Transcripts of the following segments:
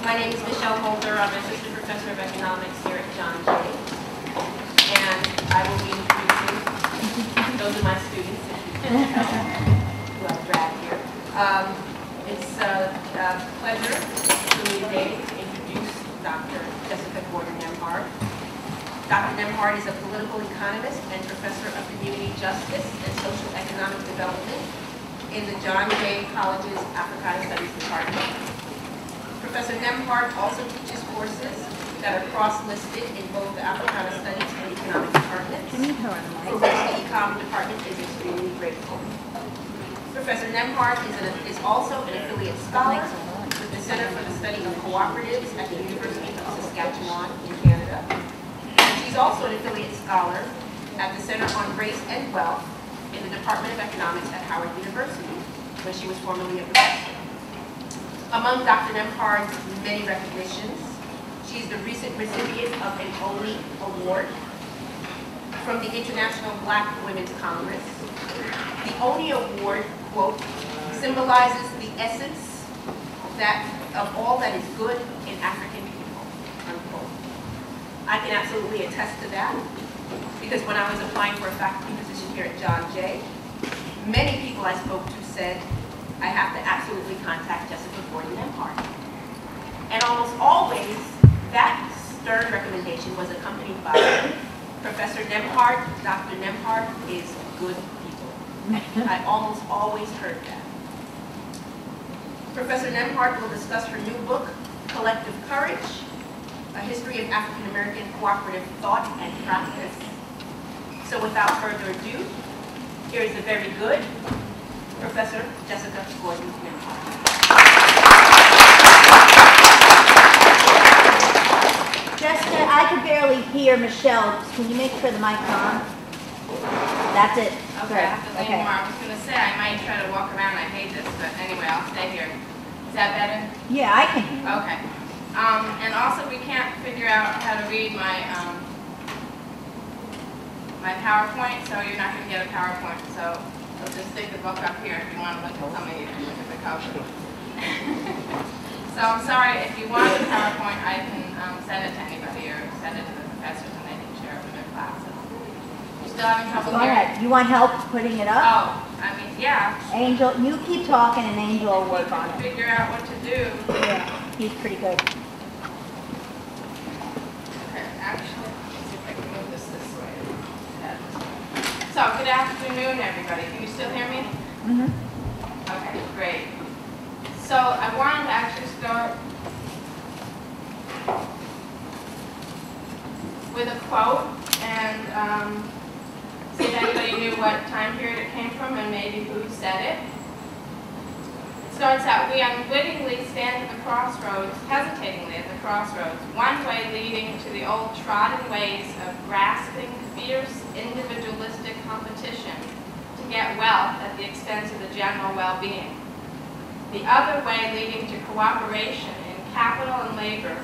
My name is Michelle Holder. I'm Assistant Professor of Economics here at John Jay. And I will be introducing, those are my students, who I've dragged here. It's a pleasure for me today to introduce Dr. Jessica Gordon Nembhard. Dr. Nembhard is a political economist and professor of community justice and social economic development in the John Jay College's Africana Studies Department. Professor Nembhard also teaches courses that are cross-listed in both the Africana Studies and Economic departments, for which the Econ department is extremely grateful. Professor Nembhard is also an affiliate scholar with the Center for the Study of Cooperatives at the University of Saskatchewan in Canada. She's also an affiliate scholar at the Center on Race and Wealth in the Department of Economics at Howard University, where she was formerly a professor. Among Dr. Nembhard's many recognitions, she's the recent recipient of an ONI Award from the International Black Women's Congress. The ONI Award, quote, symbolizes the essence of all that is good in African people, unquote. I can absolutely attest to that, because when I was applying for a faculty position here at John Jay, many people I spoke to said, I have to absolutely contact Jessica Gordon Nembhard. And almost always, that stern recommendation was accompanied by Professor Nembhard, Dr. Nembhard is good people. I almost always heard that. Professor Nembhard will discuss her new book, Collective Courage, A History of African American Cooperative Thought and Practice. So without further ado, here is the very good Professor Jessica Gordon Nembhard. Jessica, I could barely hear Michelle. Can you make sure the mic's on? That's it. Okay, I have to lean more. I was going to say I might try to walk around. I hate this, but anyway, I'll stay here. Is that better? Yeah, I can hear. Okay. And also, we can't figure out how to read my my PowerPoint, so you're not going to get a PowerPoint. So we'll just stick the book up here if you want to look at something. You can look at the cover. So I'm sorry, if you want a PowerPoint, I can send it to anybody or send it to the professors and they can share it with their classes. You still having trouble Go hearing? ahead. You want help putting it up? Oh, I mean, yeah. Angel, you keep talking and Angel will work on it. Figure out what to do. Yeah, he's pretty good. Okay, actually, let's see if I can move this way. So, good afternoon, everybody. Can you still hear me? Mm-hmm. Okay, great. So, I wanted to actually start with a quote and see if anybody knew what time period it came from and maybe who said it. It starts out, we unwittingly stand at the crossroads, hesitatingly at the crossroads, one way leading to the old trodden ways of grasping, fierce, individualistic competition to get wealth at the expense of the general well-being. The other way leading to cooperation in capital and labor,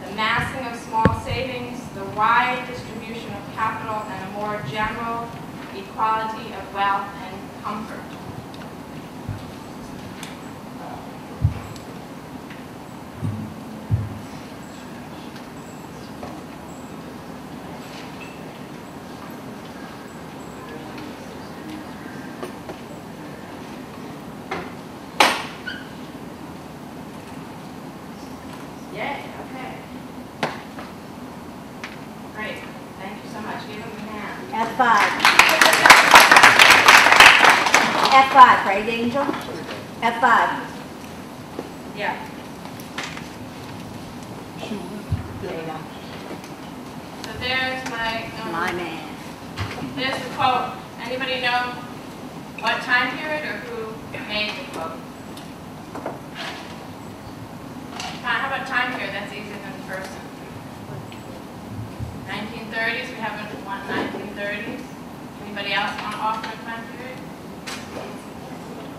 the massing of small savings, the wide distribution of capital, and a more general equality of wealth and comfort. Yay, okay. Great. Thank you so much. Give them a hand. F5. F5, right, Angel? F5. Yeah. There you go. So there's My man. there's the quote. Anybody know what time period or who made the quote? How about time period? That's easier than the person. 1930s. We have one 1930s. Anybody else want to offer a time period?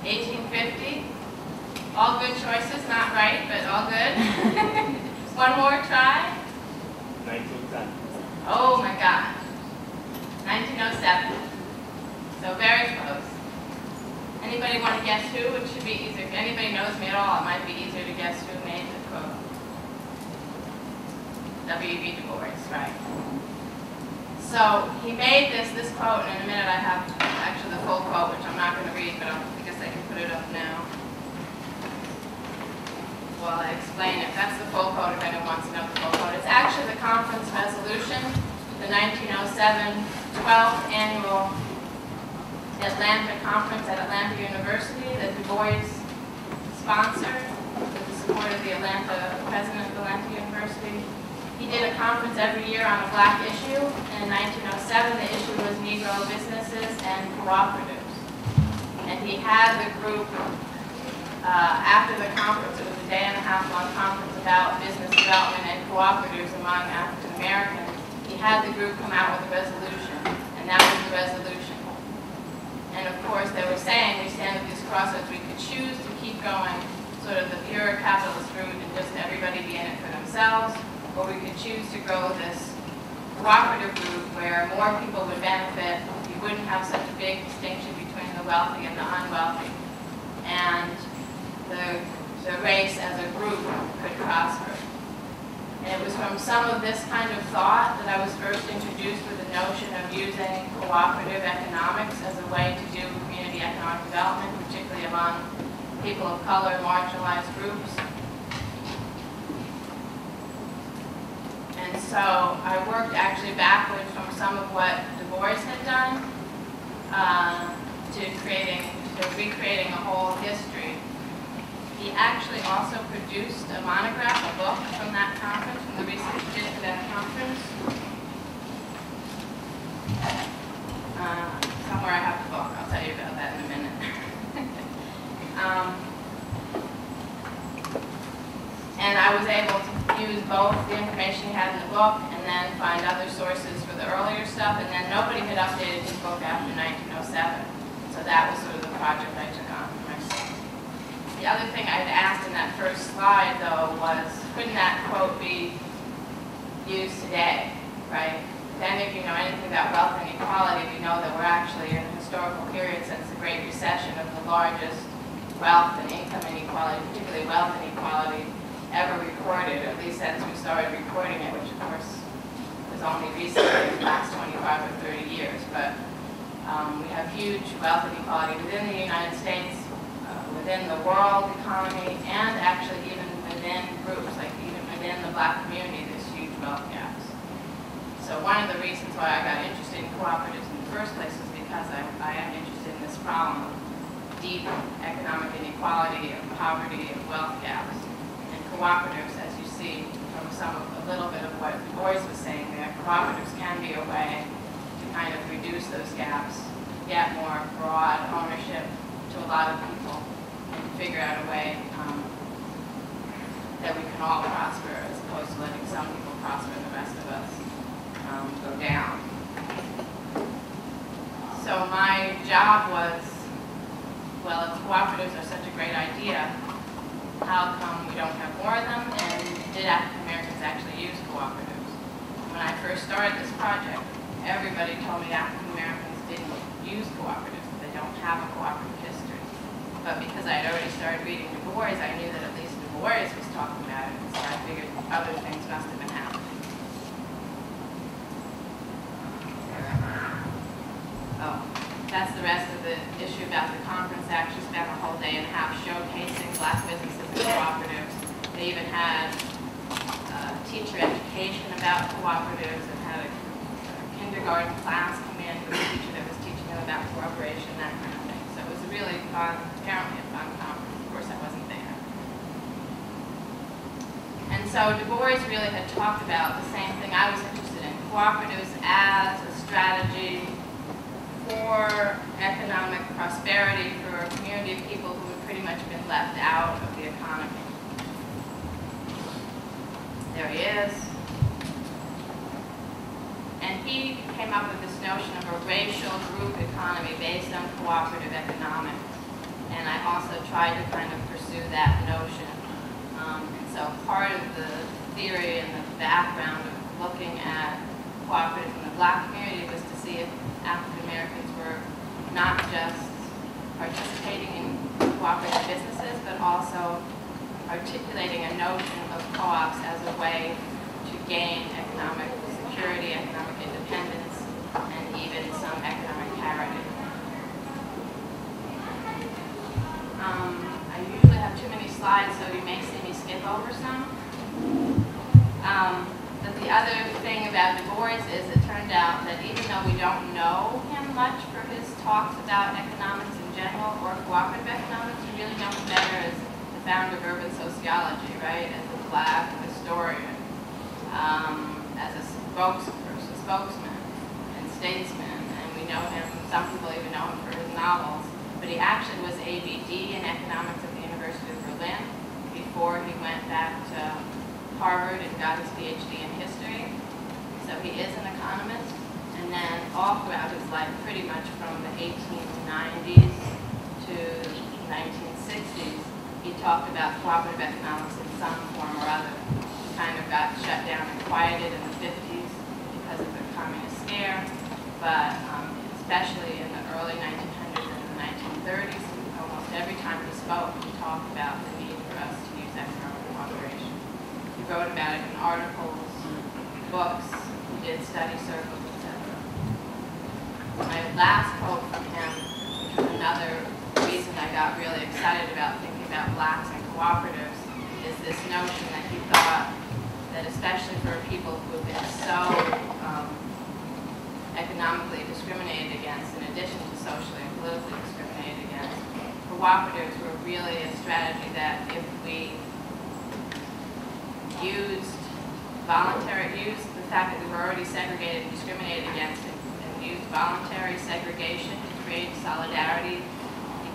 1850. All good choices, not right, but all good. One more try. 1910. Oh my God. 1907. So very close. Anybody want to guess who? It should be easier. If anybody knows me at all, it might be easier to guess who made the quote. W.E.B. Du Bois, right. So he made this quote, and in a minute I have actually the full quote, which I'm not going to read, but I guess I can put it up now while I explain it. That's the full quote if anyone wants to know the full quote. It's actually the conference resolution, the 1907 12th Annual Atlanta Conference at Atlanta University that Du Bois sponsored with the support of the president of Atlanta University. He did a conference every year on a black issue, and in 1907 the issue was Negro businesses and cooperatives. And he had the group, after the conference, it was a day-and-a-half-long conference about business development and cooperatives among African Americans. He had the group come out with a resolution, and that was the resolution. And of course they were saying, we stand at these crossroads, we could choose to keep going sort of the pure capitalist route and just everybody be in it for themselves, or we could choose to grow this cooperative route where more people would benefit, you wouldn't have such a big distinction between the wealthy and the unwealthy, and the race as a group could prosper. And it was from some of this kind of thought that I was first introduced with the notion of using cooperative economics as a way to do community economic development, particularly among people of color, marginalized groups. And so I worked actually backwards from some of what Du Bois had done to recreating a whole history. He actually also produced a monograph, a book from that conference, from the research he did for that conference. Somewhere I have the book. I'll tell you about that in a minute. And I was able to use both the information he had in the book and then find other sources for the earlier stuff, and then nobody had updated his book after 1907. So that was sort of the project I took on for myself. The other thing I'd asked in that first slide, though, was couldn't that quote be used today, right? If any of you know anything about wealth and equality, we know that we're actually in a historical period since the Great Recession of the largest wealth and income inequality, particularly wealth inequality, ever recorded, at least since we started recording it, which of course was only recently, the last 25 or 30 years. But we have huge wealth inequality within the United States, within the world economy, and actually even within groups, like even within the black community, there's huge wealth gaps. So one of the reasons why I got interested in cooperatives in the first place was because I am interested in this problem of deep economic inequality, of poverty, of wealth gaps. And cooperatives, as you see from a little bit of what Du Bois was saying there, cooperatives can be a way to kind of reduce those gaps, get more broad ownership to a lot of people, and figure out a way that we can all prosper as opposed to letting some people prosper and the rest of us go down. So my job was, well, if cooperatives are such a great idea, how come we don't have more of them, and did African Americans actually use cooperatives? When I first started this project, everybody told me African Americans didn't use cooperatives, that they don't have a cooperative history. But because I had already started reading Du Bois, I knew that at least Du Bois was talking about it, and so I figured other things must have been happening. Oh, that's the rest of the issue about the conference. I actually spent a whole day and a half showcasing black businesses and cooperatives. They even had teacher education about cooperatives and had a kindergarten class come in with a teacher that was teaching them about cooperation, that kind of thing. So it was a really fun, apparently a fun conference. Of course, I wasn't there. And so Du Bois really had talked about the same thing I was interested in, cooperatives as a strategy for economic prosperity for a community of people who had pretty much been left out of the economy. There he is. And he came up with this notion of a racial group economy based on cooperative economics. And I also tried to kind of pursue that notion. And so part of the theory and the background of looking at cooperatives in the black community was to see if African Americans were not just participating in cooperative businesses, but also articulating a notion of co-ops as a way to gain economic security, economic independence, and even some economic parity. I usually have too many slides, so you may see me skip over some. But the other thing about Du Bois is it turned out that even though we don't know him much for his talks about economics in general or cooperative economics, we really know him better as the founder of urban sociology, right? As a Black historian, as a spokesman and statesman, and we know him, some people even know him for his novels, but he actually was ABD in economics at the University of Berlin before he went back to Harvard and got his PhD in history. So he is an economist, and then all throughout his life, pretty much from the 1890s to 1960s, he talked about cooperative economics in some form or other. He kind of got shut down and quieted in the 50s because of the communist scare, but especially in the early 1900s and the 1930s, almost every time he spoke, he talked about the need for us to use economic cooperation. He wrote about it in articles, books, he did study circles, etc. My last quote from him, which was another reason I got really excited about thinking about blacks and cooperatives, is this notion that he thought that especially for people who have been so economically discriminated against, in addition to socially and politically discriminated against, cooperatives were really a strategy that if we used the fact that we were already segregated and discriminated against it, and used voluntary segregation to create solidarity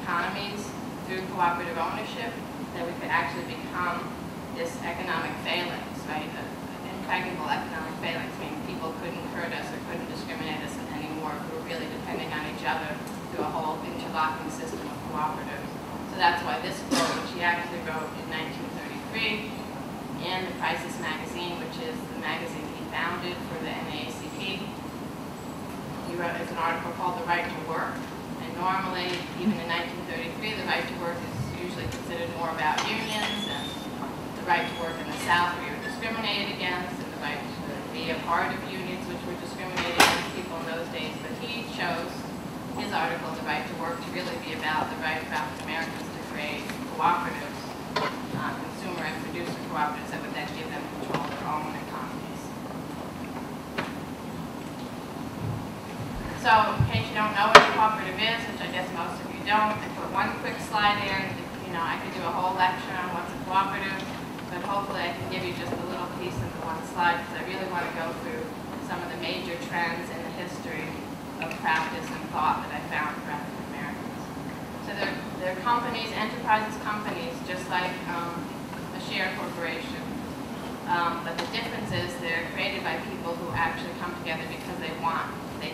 economies through cooperative ownership, that we could actually become this economic phalanx, right? Impregnable economic phalanx, meaning people couldn't hurt us or couldn't discriminate us anymore if we were really depending on each other through a whole interlocking system of cooperatives. So that's why this quote, which he actually wrote in 1933 in the Crisis magazine, which is the magazine he founded for the NAACP, he wrote as an article called The Right to Work. And normally, even in 1933, the right to work is usually considered more about unions and the right to work in the South where you were discriminated against, and the right to be a part of unions which were discriminated against people in those days. But he chose his article, The Right to Work, to really be about the right of African Americans to create cooperatives, consumer and producer cooperatives that would then give them control of their own economies. So, in case you don't know what a cooperative is, which I guess most of you don't, I put one quick slide in. I could do a whole lecture on what's a cooperative, but hopefully I can give you just a little piece of the one slide because I really want to go through some of the major trends in the history of practice and thought that I found for African Americans. So they're companies, enterprises companies, just like a share corporation. But the difference is they're created by people who actually come together because they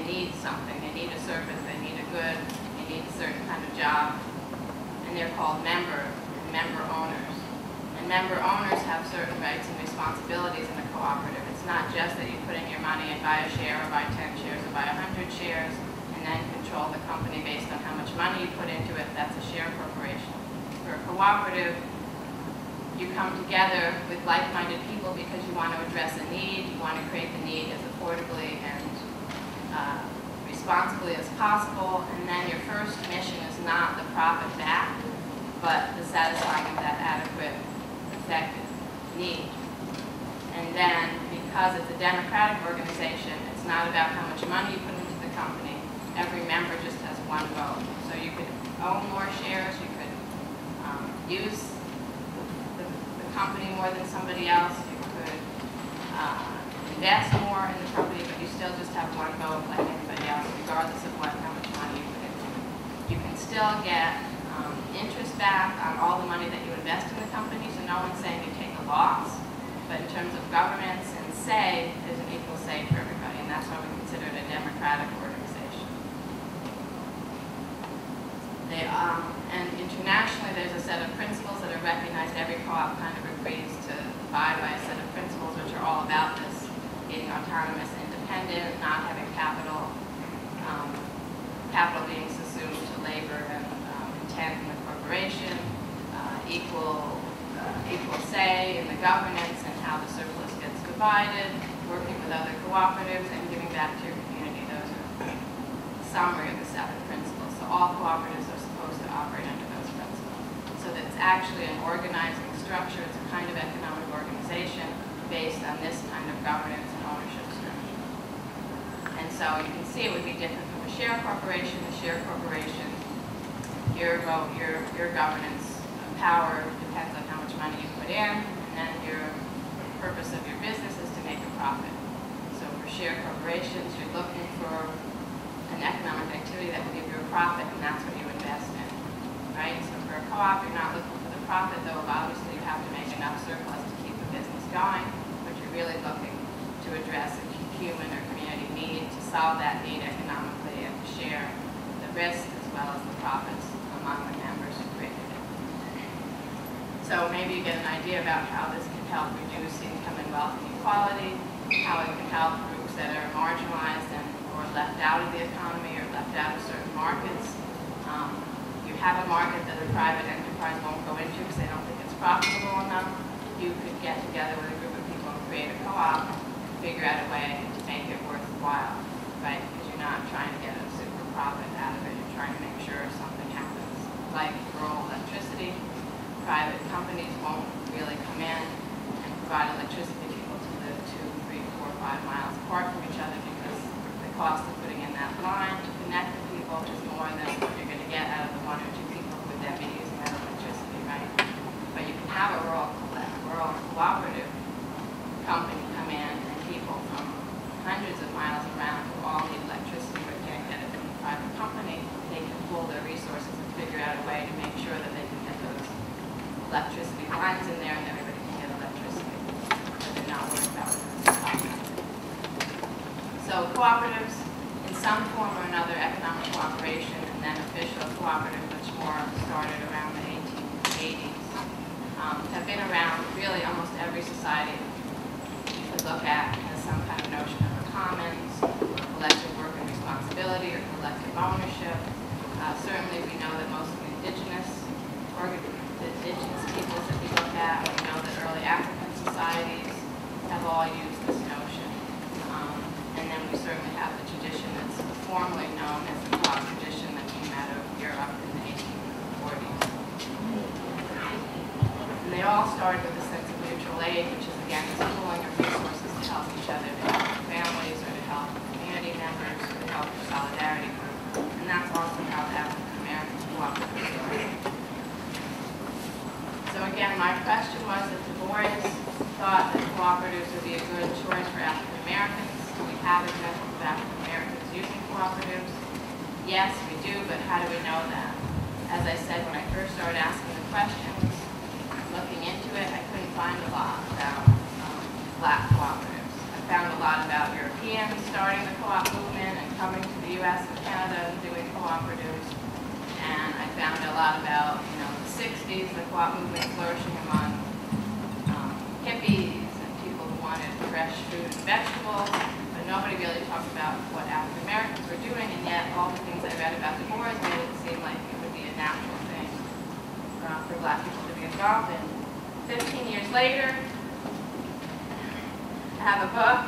need something, they need a service, they need a good, they need a certain kind of job. And they're called member owners. And member owners have certain rights and responsibilities in a cooperative. It's not just that you put in your money and buy a share or buy 10 shares or buy 100 shares and then control the company based on how much money you put into it. That's a share corporation. For a cooperative, you come together with like-minded people because you want to address a need, you want to create the need as affordably and responsibly as possible, and then your first mission is not the profit back, but the satisfying of that adequate, effective need. And then, because it's a democratic organization, it's not about how much money you put into the company. Every member just has one vote. So you could own more shares, you could use the company more than somebody else, you could invest more in the company, but you still just have one vote like anybody else, regardless of how much money you put into it. You can still get interest back on all the money that you invest in the company, so no one's saying you take a loss, but in terms of governance and say, there's an equal say for everybody, and that's why we consider it a democratic organization. And internationally, there's a set of principles that are recognized. Every co-op kind of agrees to abide by a set of principles which are all about this: being autonomous, independent, not having capital, capital being subsumed to labor and intent in the corporation, equal say in the governance and how the surplus gets provided, working with other cooperatives, and giving back to your community. Those are summary of the 7 principles. So all cooperatives are supposed to operate under those principles. So that it's actually an organizing structure. It's a kind of economic organization based on this kind of governance and ownership structure. And so you can see it would be different from a share corporation. A share corporation, your vote, your governance power depends on how much money you put in, and then your purpose of your business is to make a profit. So for share corporations, you're looking for an economic activity that will give you a profit, and that's what you invest in, right? So for a co-op, you're not looking for the profit, though obviously you have to make enough surplus to keep the business going, but you're really looking to address a human or community need, to solve that need economically, and to share the risk as well as the profits among the members who created it. So maybe you get an idea about how this can help reduce income and wealth inequality, how it can help groups that are marginalized and or left out of the economy or left out of certain markets. You have a market that a private enterprise won't go into because they don't think it's profitable enough. You could get together with a group of people and create a co-op, figure out a way to make it worthwhile, right? Because you're not trying to get a super profit out of it. You're trying to make sure something happens. Like rural electricity, private companies won't really come in and provide electricity to people to live 2, 3, 4, 5 miles apart from each other because the cost of putting in that line to connect the people is more than what you're going to get out of the 1 or 2 people who would then be using that electricity, right? But you can have a rural cooperative company come in and people from hundreds of miles around who all need electricity but can't get it from a private company. They can pool their resources and figure out a way to make sure that they can get those electricity lines in there and everybody can get electricity. So they're not worried about it. So cooperatives, in some form or another, economic cooperation and then official cooperative, which more started around the 1880s, have been around really almost every society you could look at as some kind of notion of a commons, or collective work and responsibility, or collective ownership. Certainly we know that most of the indigenous peoples that we look at, we know that early African societies have all used this notion. And then we certainly have the tradition that's formally known as the co-op tradition that came out of Europe in the 1840s. And they all started with a sense of mutual aid, which is again this pooling of resources to help each other, to help families, or to help community members, or to help the solidarity group. And that's also how the African American cooperative started. So again, my question was if Du Bois thought that cooperatives would be a good choice for African Americans. Do we have examples of African Americans using cooperatives? Yes, we do, but how do we know that? As I said, when I first started asking the questions, looking into it, I couldn't find a lot about Black cooperatives. I found a lot about Europeans starting the co-op movement and coming to the U.S. and Canada and doing cooperatives. And I found a lot about, the 60s, the co-op movement flourishing among hippies and people who wanted fresh fruit and vegetables. But nobody really talked about what African Americans were doing, and yet all the things I read about Du Bois made it seem like it would be a natural thing for Black people to be involved in. 15 years later, I have a book.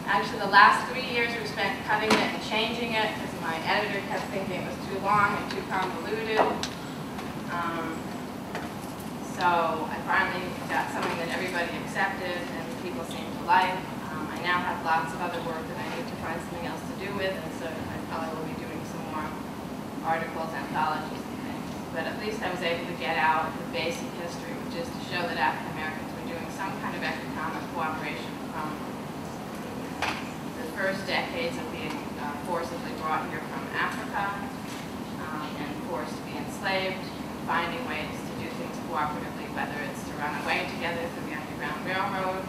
Actually, the last 3 years we spent cutting it and changing it because my editor kept thinking it was too long and too convoluted. So I finally got something that everybody accepted and people seemed to like. I now have lots of other work that I need to find something else to do with, and so I probably will be doing some more articles, anthologies, and things. But at least I was able to get out the basic history, which is to show that African Americans were doing some kind of economic cooperation from the first decades of being forcibly brought here from Africa and forced to be enslaved, finding ways to do things cooperatively, whether it's to run away together through the Underground Railroad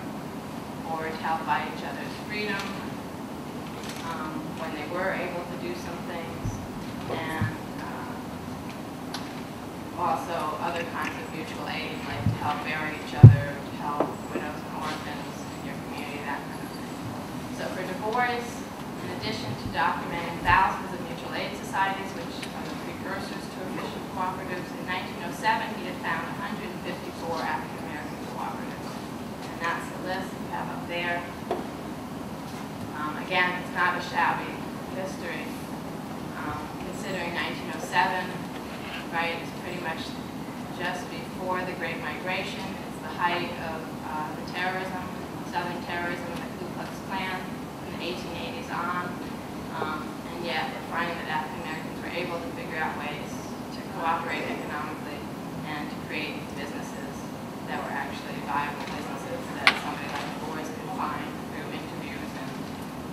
or to help buy each other's freedom when they were able to do some things, and also other kinds of mutual aid, like to help bury each other, to help widows and orphans in your community, that kind of thing. So for Du Bois, in addition to documenting thousands of mutual aid societies, which are the precursors to official cooperatives, in 1907 he had found 154 African American cooperatives. And that's the list. You have up there. Again, it's not a shabby history. Considering 1907, right, it's pretty much just before the Great Migration. It's the height of the terrorism, Southern terrorism, and the Ku Klux Klan from the 1880s on. And yet, we're finding that African Americans were able to figure out ways to cooperate economically and to create businesses that were actually viable businesses that somebody like Boris could find through interviews and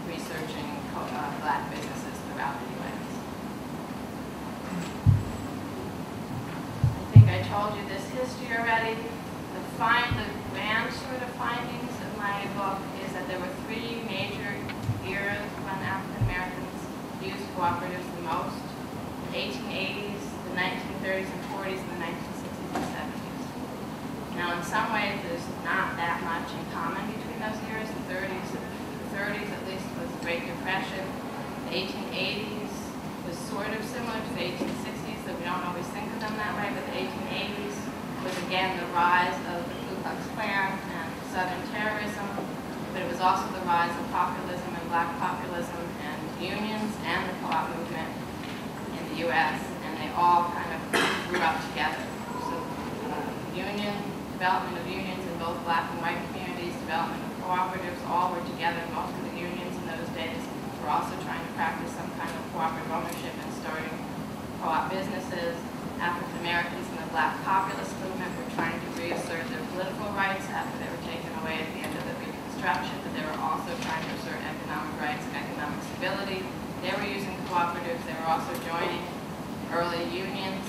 researching black businesses throughout the U.S. I think I told you this history already. The grand sort of findings of my book is that there were three major eras when African Americans used cooperatives the most: the 1880s, the 1930s and 40s, and the 1960s and 70s. Now, in some ways, there's not that much in common between those eras. The 30s at least was the Great Depression. The 1880s was sort of similar to the 1860s, though we don't always think of them that way, but the 1880s was again the rise of the Ku Klux Klan and Southern terrorism, but it was also the rise of populism and black populism and unions and the co-op movement in the U.S., and they all kind of grew up together. So development of unions in both black and white communities, development of cooperatives, all were together. Most of the unions in those days were also trying to practice some kind of cooperative ownership and starting co-op businesses. African Americans in the black populist movement were trying to reassert their political rights after they were taken away at the end of the Reconstruction, but they were also trying to assert economic rights and economic stability. They were using cooperatives. They were also joining early unions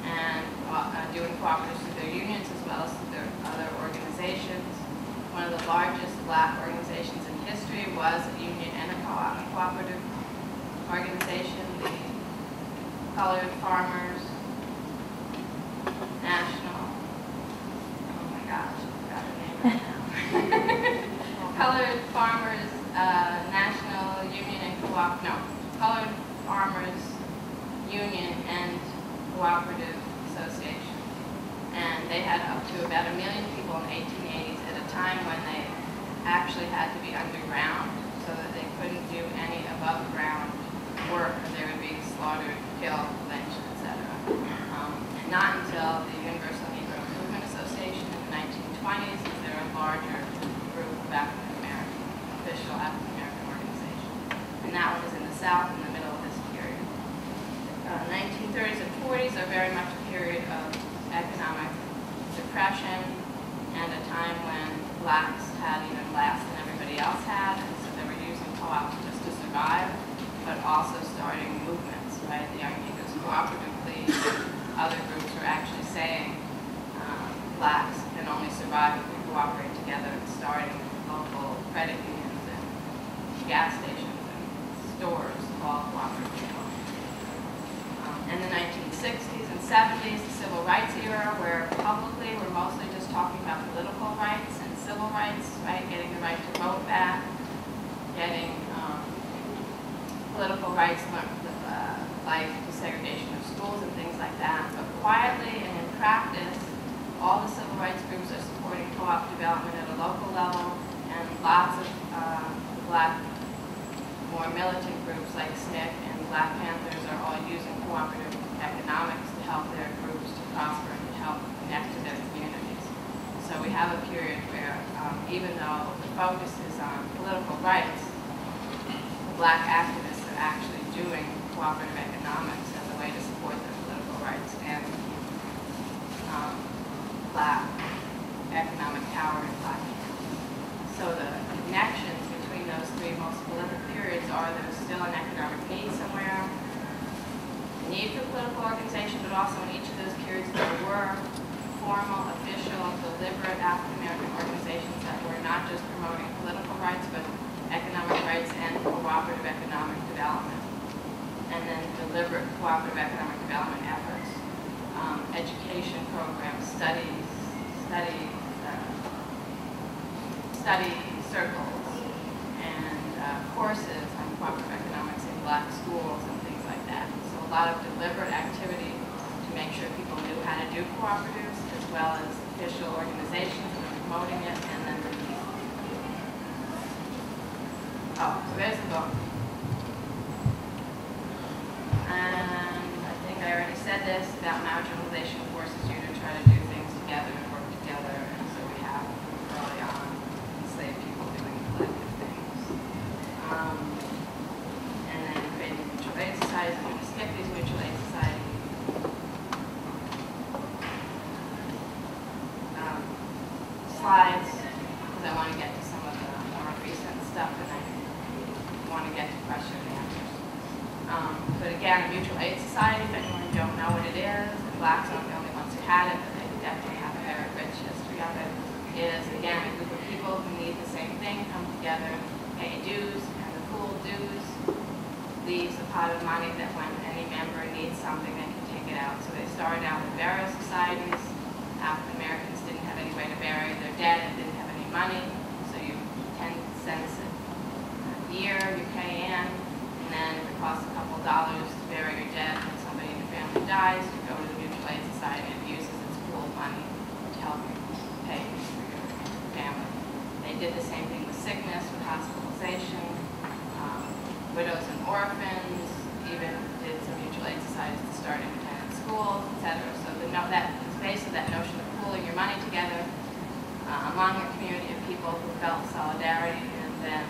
and doing cooperatives through their unions as well as through their other organizations. One of the largest black organizations in history was a union and a cooperative organization, the Colored Farmers National, oh my gosh, I forgot her name right now. Colored Farmers National Union and Colored Farmers Union and Cooperative Association. And they had up to about 1 million people in the 1880s at a time when they actually had to be underground so that they couldn't do any above ground work, or they would be slaughtered, killed, lynched, etc. And not until the Universal Negro Movement Association in the 1920s is there a larger group of African American, official African American organization. And that one is in the South in the middle of this period. 1930s and 40s are very much a period of economic depression and a time when blacks had even less than everybody else had, and so they were using co-ops just to survive, but also starting movements, right? The Young Negroes Cooperative League, other groups were actually saying blacks can only survive if we cooperate together, and starting local credit unions and gas stations and stores, all cooperative. In the 1960s and 70s, the civil rights era, where publicly we're mostly just talking about political rights and civil rights, right? Getting the right to vote back, getting political rights like desegregation of schools and things like that. But quietly and in practice, all the civil rights groups are supporting co-op development at a local level, and lots of black, more militant groups like SNCC and Black Panthers are all using cooperative economics to help their groups to prosper and to help connect to their communities. So we have a period where, even though the focus is on political rights, the black activists are actually doing cooperative economics as a way to support their political rights and black economic power in black communities. So the connections between those three most prolific periods are there's still an economic need somewhere, a need for political organization, but also in each of those periods there were formal, official, deliberate African-American organizations that were not just promoting political rights, but economic rights and cooperative economic development. And then deliberate cooperative economic development efforts, education programs, study circles, and courses on cooperative economics in black schools and things like that. So a lot of deliberate activity to make sure people knew how to do cooperatives, as well as official organizations that are promoting it, and then the Oh, so there's the book. And I think I already said this about marginalization forces you to try to do things together and work together. And so we have early on enslaved people doing collective things. And then creating mutual aid societies. I'm going to skip these mutual aid societies. Slides, because I want to get to some of the more recent stuff and I want to get to question and answers. But again, a mutual aid society, if anyone don't know what it is, and blacks aren't the only ones who had it, but they definitely have a very rich history of it, is again a group of people who need the same thing, come together, pay dues, and the pool dues leaves a pot of money that when any member needs something, they can take it out. So they started out with burial societies. African Americans didn't have any way to bury their dead and didn't have any money, so you 10 cents a year you pay in, and then if it costs a couple dollars to bury your dead when somebody in your family dies, you go to the mutual aid society and it uses its pool of money to help you pay for your family. They did the same thing with sickness, with hospitalization, widows and orphans, even did some mutual aid societies to start independent schools, etc. So that based on that notion of pooling your money together among a community of people who felt solidarity, and then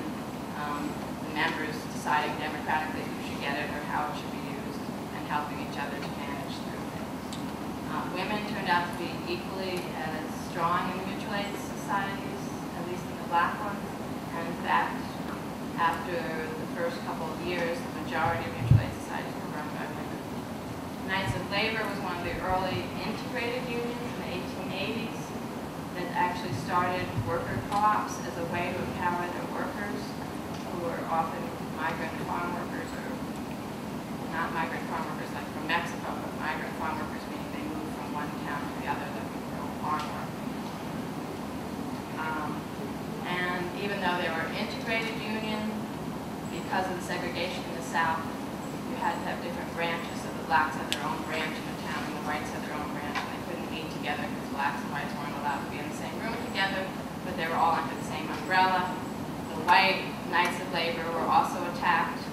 the members deciding democratically who should get it or how it should be used, and helping each other to manage through things. Women turned out to be equally as strong in the mutual aid societies, at least in the black ones, and in fact, after the first couple of years, the majority of mutual aid societies were run by women. Knights of Labor was one of the early integrated unions in the 1880s that actually started worker co-ops as a way to empower their workers, who were often migrant farm workers, or not migrant farm workers like from Mexico, but migrant farm workers meaning they moved from one town to the other, like farm work. And even though they were integrated unions, because of the segregation in the South, you had to have different branches. So the blacks had their own branch in the town, and the whites had their own branch, and they couldn't meet together because blacks and whites weren't allowed to be in the same room together, but they were all under the same umbrella. The white Knights of Labor were also attacked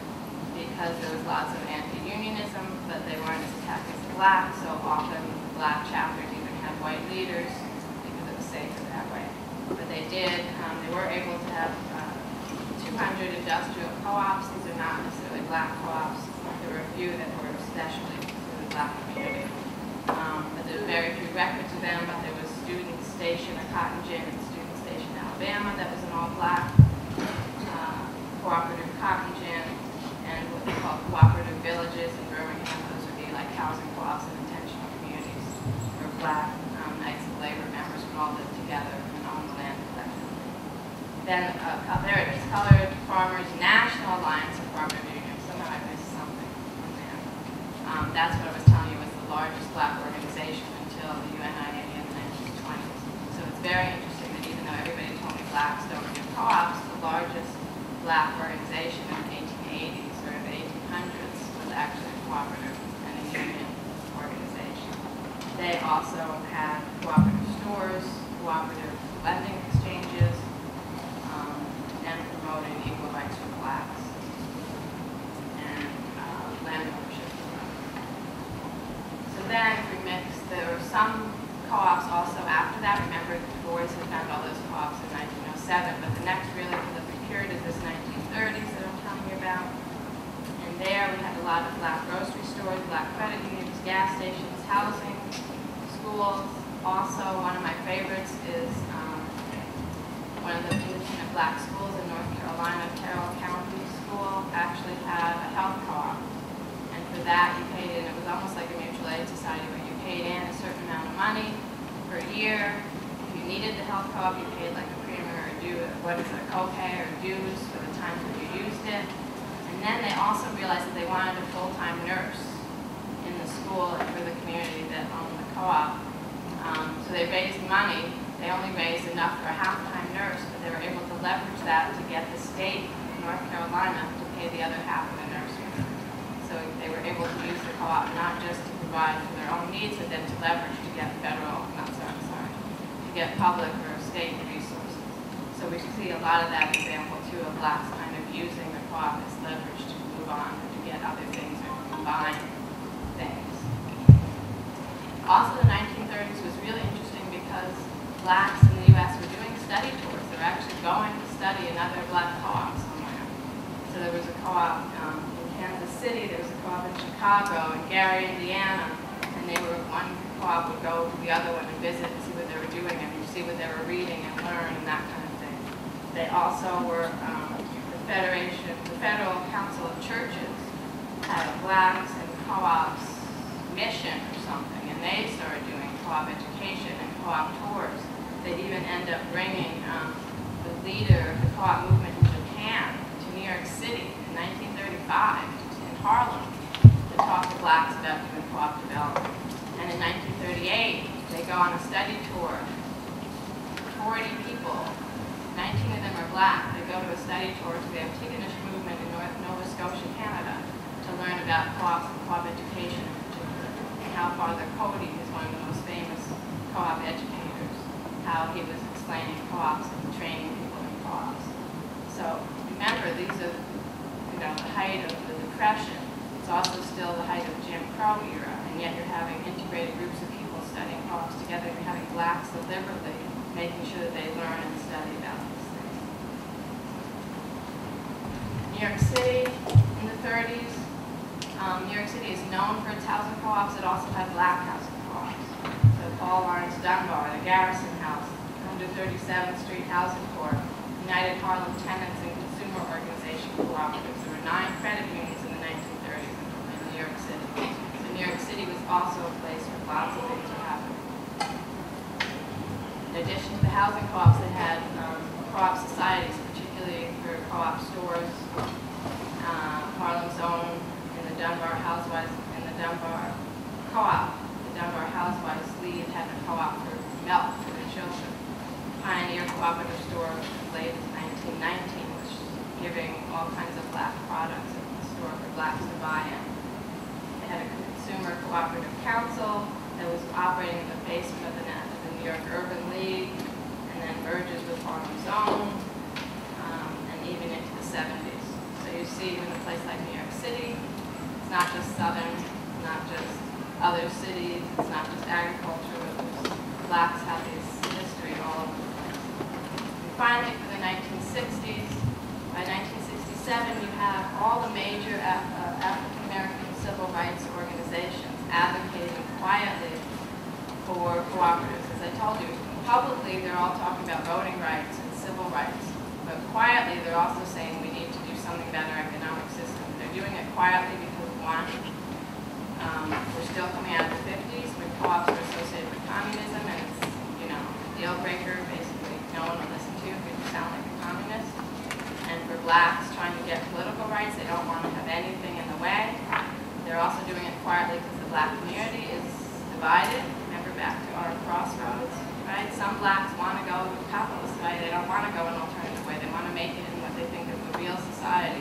because there was lots of anti-unionism, but they weren't as attacked as the blacks, so often the black chapters even had white leaders because it was safer that way. But they did, they were able to have 200 industrial co-ops. These are not necessarily black co-ops. There were a few that were especially for the black community. But there were very few records of them, but there was Student Station, a cotton gin in Student Station, Alabama, that was an all-black cooperative cotton gin, and what they call cooperative villages in Birmingham. Those would be like housing co-ops and intentional communities where black Knights of Labor members would all live together and own the land collectively. Then there it is, Colored Farmers National Alliance of Cooperative Unions. Somehow I missed something in there. That's what I was telling you was the largest black organization until the UNIA in the 1920s. So it's very interesting that even though everybody told me blacks don't do co-ops, the largest black organization in the 1880s or the 1800s was actually a cooperative and a union organization. They also had cooperative stores, cooperative lending exchanges, and promoting equal rights for blacks and land ownership. So then we mixed, there were some co-ops also after that. Remember, the boys had found all those co-ops in 1907, but the next really prolific period is this 1930s that I'm telling you about. And there we had a lot of black grocery stores, black credit unions, gas stations, housing, schools. Also, one of my favorites is one of the independent black schools in North Carolina, Carroll County School, actually had a health co-op. And for that, you paid in, it was almost like a mutual aid society where you paid in a certain amount of money per year. If you needed the health co-op, you paid like a premium or a due, what is it, a copay or dues for the time that you used it. And then they also realized that they wanted a full-time nurse in the school and for the community that owned the co-op. So they raised money. They only raised enough for a half-time nurse, but they were able to leverage that to get the state of North Carolina to pay the other half of the nursery. So they were able to use the co-op not just to provide for their own needs, but then to leverage to get federal, to get public or state resources. So we see a lot of that example too of blacks kind of using co-op as leverage to move on or to get other things or combine things. Also, the 1930s was really interesting because blacks in the U.S. were doing study tours. They were actually going to study another black co-op somewhere. So there was a co-op in Kansas City, there was a co-op in Chicago, in Gary, Indiana, and one co-op would go to the other one and visit and see what they were doing and see what they were reading and learn and that kind of thing. They also were, the Federal Council of Churches had a blacks and co-ops mission or something, and they started doing co-op education and co-op tours. They'd even end up bringing the leader of the co-op movement in Japan to New York City in 1935 in Harlem to talk to blacks about doing co-op development. And in 1938, they go on a study tour. 40 people, 19 of them are black. They go to a study tour to the Africana movement in Nova Scotia, Canada, to learn about co-ops and co-op education in particular. And how Father Cody is one of the most famous co-op educators, how he was explaining co-ops and training people in co-ops. So remember, these are the height of the Depression. It's also still the height of Jim Crow era, and yet you're having integrated groups of people studying co-ops together. You're having blacks deliberately making sure that they learn and study about these things. New York City in the 30s. New York City is known for its housing co-ops. It also had black housing co-ops. So Paul Lawrence Dunbar, the Garrison House, 137th Street Housing Corp., United Harlem Tenants and Consumer Organization Cooperatives. There were 9 credit unions in the 1930s in New York City. So New York City was also a place where lots of things were happening. In addition to the housing co-ops, they had co-op societies, particularly for co-op stores. Harlem's own in the Dunbar Housewives, in the Dunbar Co-op. The Dunbar Housewives League had a co-op for milk for the children. Pioneer Cooperative store was as late as 1919, which was giving all kinds of black products in the store for blacks to buy in. They had a Consumer Cooperative Council that was operating in the basement of the New York Urban League, and then merges with Harlem's Own, and even into the 70s. So you see in a place like New York City, it's not just Southern, not just other cities, it's not just agriculture, blacks have this history all over the place. And finally, for the 1960s, by 1967, you have all the major African-American civil rights organizations advocating quietly for cooperatives. As I told you, publicly they're all talking about voting rights and civil rights, but quietly they're also saying we need to do something about our economic system. They're doing it quietly because, one, we're still coming out of the 50s when co-ops are associated with communism, and it's, a deal breaker, basically no one will listen to you if you sound like a communist. And for blacks trying to get political rights, they don't want to have anything in the way. They're also doing it quietly because the black community is divided. Remember back to our Crossroads, right? Some blacks want to go the capitalist way. They don't want to go an alternative way. They want to make it in what they think is a real society.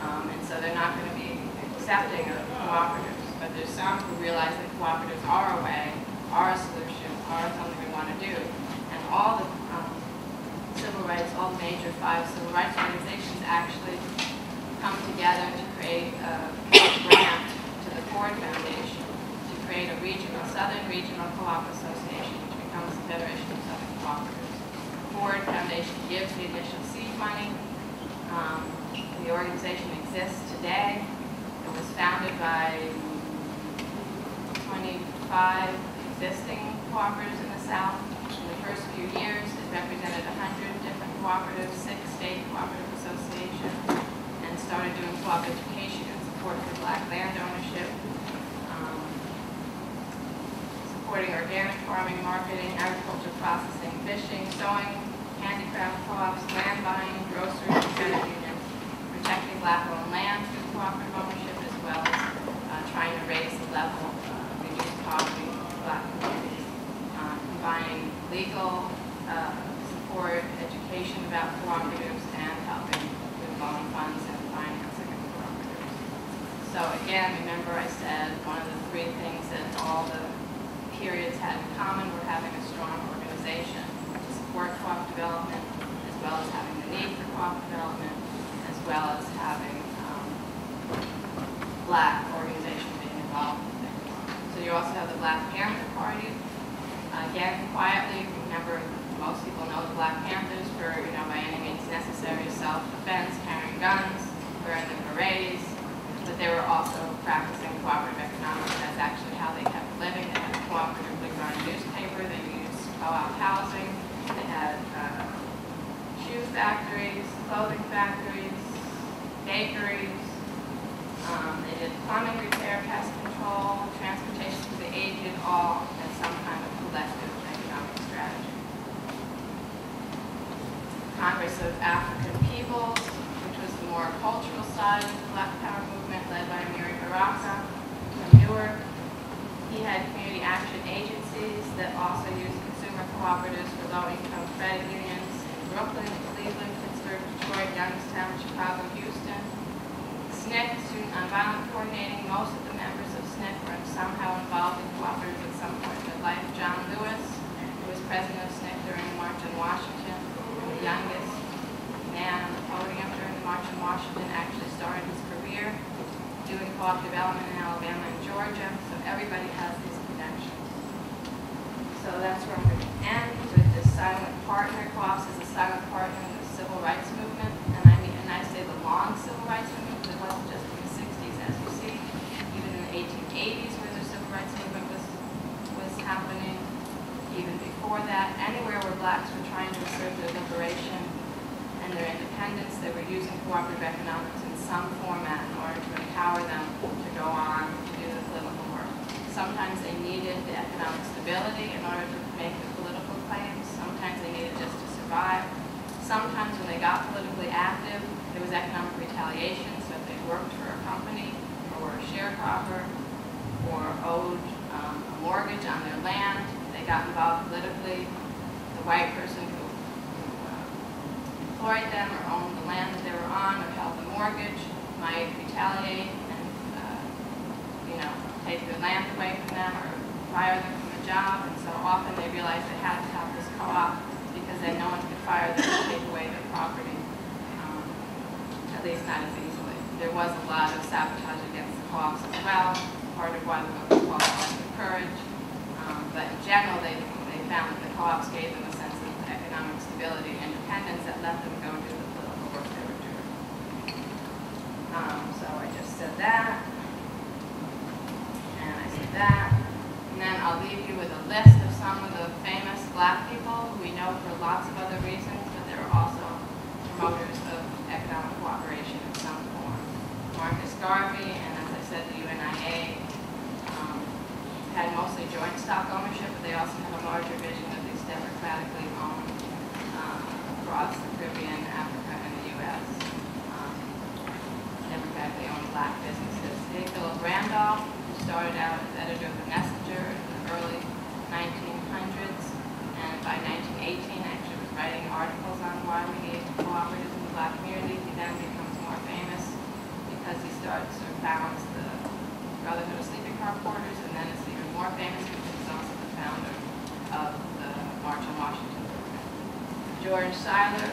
And so they're not going to be accepting of cooperatives. But there's some who realize that cooperatives are a way, are a solution, are something we want to do. And all the civil rights, all the major 5 civil rights organizations actually come together to create a grant to the Ford Foundation to create a Southern Regional Co-op Association, which becomes the Federation of Southern Cooperatives. The Ford Foundation gives the initial seed money. The organization exists today. It was founded by 25 existing cooperatives in the South. In the first few years, it represented 100 different cooperatives, 6 state cooperative associations, and started doing co-op education and support for black land ownership, supporting organic farming, marketing, agriculture processing, fishing, sewing, handicraft co-ops, land buying, grocery, credit unions, protecting black-owned land through cooperative ownership, as well as trying to raise the level of reduce poverty in black communities, combining legal support, education about cooperatives, and helping with loan funds and financing of cooperatives. So again, remember I said one of the 3 things that all the periods had in common were having a strong organization to support co-op development, as well as having the need for co-op development, as well as having Black organizations being involved with it. So you also have the Black Panther Party. Again, quietly, remember, most people know the Black Panthers for, by any means necessary self-defense, carrying guns, wearing the berets, but they were also practicing cooperative economics. That's actually how they kept living. They had a cooperatively run newspaper. They used co-op housing. They had shoe factories, clothing factories, bakeries. They did plumbing repair, pest control, transportation to the aged, all as some kind of collective economic strategy. Congress of African Peoples, which was the more cultural side of the Black Power movement, led by Amiri Baraka from Newark. He had community action agencies that also used consumer cooperatives for low-income credit unions in Brooklyn, Cleveland, Pittsburgh, Detroit, Youngstown, Chicago, Houston. SNCC, Student Nonviolent Coordinating, most of the members of SNCC were somehow involved in cooperatives at some point in their life. John Lewis, who was president of SNCC during the March on Washington, the youngest man on the podium during the March on Washington, actually started his career doing co-op development in Alabama and Georgia, so everybody has these connections. So that's where I'm going to end with the silent partner. Co-ops is a silent partner in the civil rights movement, and I say the long civil rights movement, because it wasn't just in the 60s, as you see, even in the 1880s where the civil rights movement was happening, even before that, anywhere where blacks were trying to assert their liberation and their independence, they were using cooperative economics in some format in order to empower them to go on to do the political work. Sometimes they needed the economic stability in order to make the political claims. Sometimes they needed just to survive. Sometimes when they got politically active, there was economic retaliation, so if they worked for a company or were a sharecropper or owed a mortgage on their land, they got involved politically. The white person who employed them or owned the land that they were on or held the mortgage might retaliate and take their land away from them or fire them from a job. And so often they realized they had to have this co-op because then no one could fire them and take away their property, at least not as easily. There was a lot of sabotage against the co-ops as well, part of why the movement was called Courage. But in general, they found that the co-ops gave them a sense of economic stability and independence that let them go do the political work they were doing. So I just said that, and I said that, and then I'll leave you with a list of some of the famous black people who we know for lots of other reasons, but they were also promoters of economic cooperation in some form. Marcus Garvey, and as I said, the UNIA had mostly joint stock ownership, but they also had a larger vision of these democratically owned across the Caribbean, Africa, and the U.S. Democratically owned black businesses. A. Philip Randolph, who started out as editor of the Messenger in the early 1900s, and by 1918 actually was writing articles on why we need cooperatives in the black community. He then becomes more famous because he starts or founds the Brotherhood of Sleeping Car Porters, and then is even more famous because he's also the founder of the March on Washington movement. George Schuyler,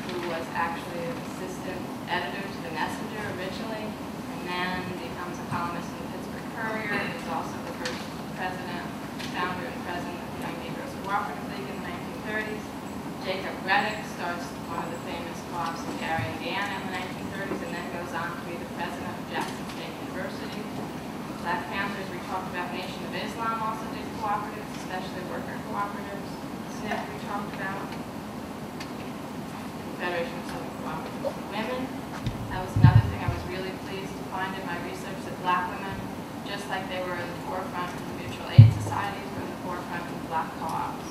who was actually an assistant editor to the Messenger originally, and then becomes a columnist in the Pittsburgh Courier. He's also the first founder and president of the Young Negroes Cooperative League in the 1930s. Jacob Reddick starts one of the famous co-ops in Gary, Indiana in the 1930s, and then goes on to be the president of Jackson State University. Black Panthers, we talked about Nation of Islam also did cooperatives, especially worker cooperatives. SNCC we talked about. Confederation of Southern Cooperatives for Women. That was another thing I was really pleased to find in my research, that black women, just like they were in the forefront of the mutual aid societies, were in the forefront of black co-ops.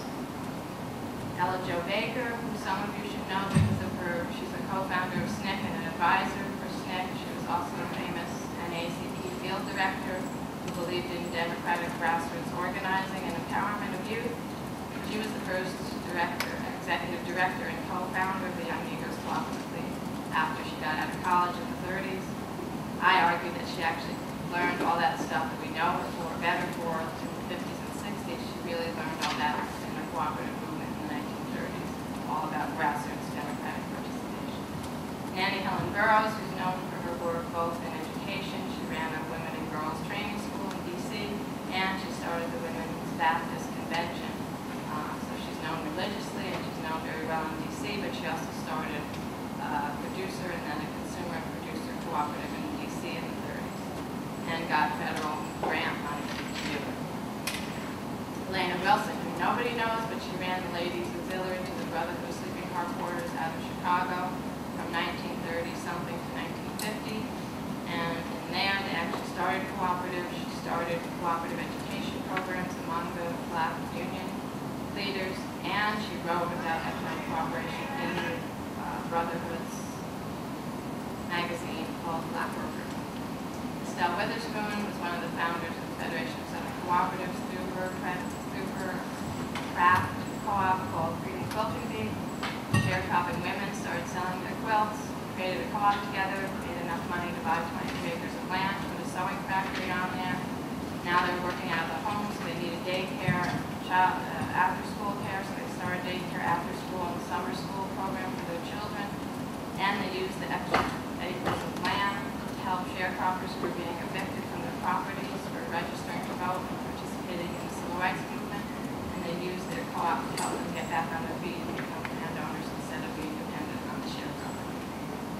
Ella Jo Baker, who some of you should know because of her, she's a co-founder of SNCC and an advisor for SNCC. She was also a famous NAACP field director who believed in democratic grassroots organizing and empowerment of youth. She was the first executive director and co-founder of the Young Negroes Cooperative League after she got out of college in the 30s. I argue that she actually learned all that stuff that we know for better for in the 50s and 60s. She really learned all that in the cooperative movement in the 1930s, all about grassroots democratic participation. Annie Helen Burroughs, who's known for her work both in education. She ran a women and girls training school in D.C., and she started the Women's Baptist Convention. So she's known religiously, and she's known very well in D.C., but she also started a producer and then a consumer producer cooperative in D.C. in the 30s, and got federal grant money to do it. Elena Wilson, who nobody knows, but she ran the Ladies Auxiliary to the Brotherhood of Sleeping Car Porters out of Chicago from 1930-something to 1950. And in there, they actually started Cooperative. She started cooperative education programs among the Black union leaders, and she wrote about economic cooperation in the Brotherhood's magazine called Black Worker. Estelle Witherspoon was one of the founders of the Federation of Southern Cooperatives through her craft co-op called Freedom Quilting Bee. Sharecropping women started selling their quilts, created a co-op together, made enough money to buy 22 acres of land, put a sewing factory on there. Now they're working out of the homes, so they needed daycare, after-school care, so they started daycare after school and summer school program for their children. And they used the extra acres of land to help sharecroppers who were being evicted from their properties for registering to vote and participating in the civil rights movement. And they used their co-op to help them get back on their feet and become landowners instead of being dependent on the sharecropper.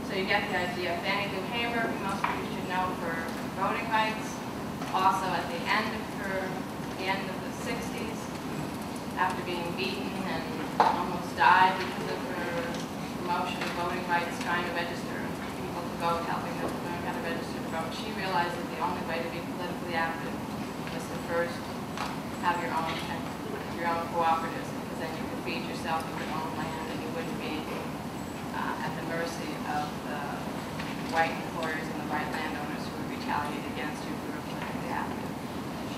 So you get the idea. Fannie Lou Hamer, who most of you should know for voting rights, also at the end of the 60s, after being beaten and almost died because of her promotion of voting rights, trying to register people to vote, helping them to learn how to register to vote. She realized that the only way to be politically active was to first have your own cooperatives, because then you could feed yourself with your own land and you wouldn't be at the mercy of the white employers and the white landowners who would retaliate against you if you were politically active.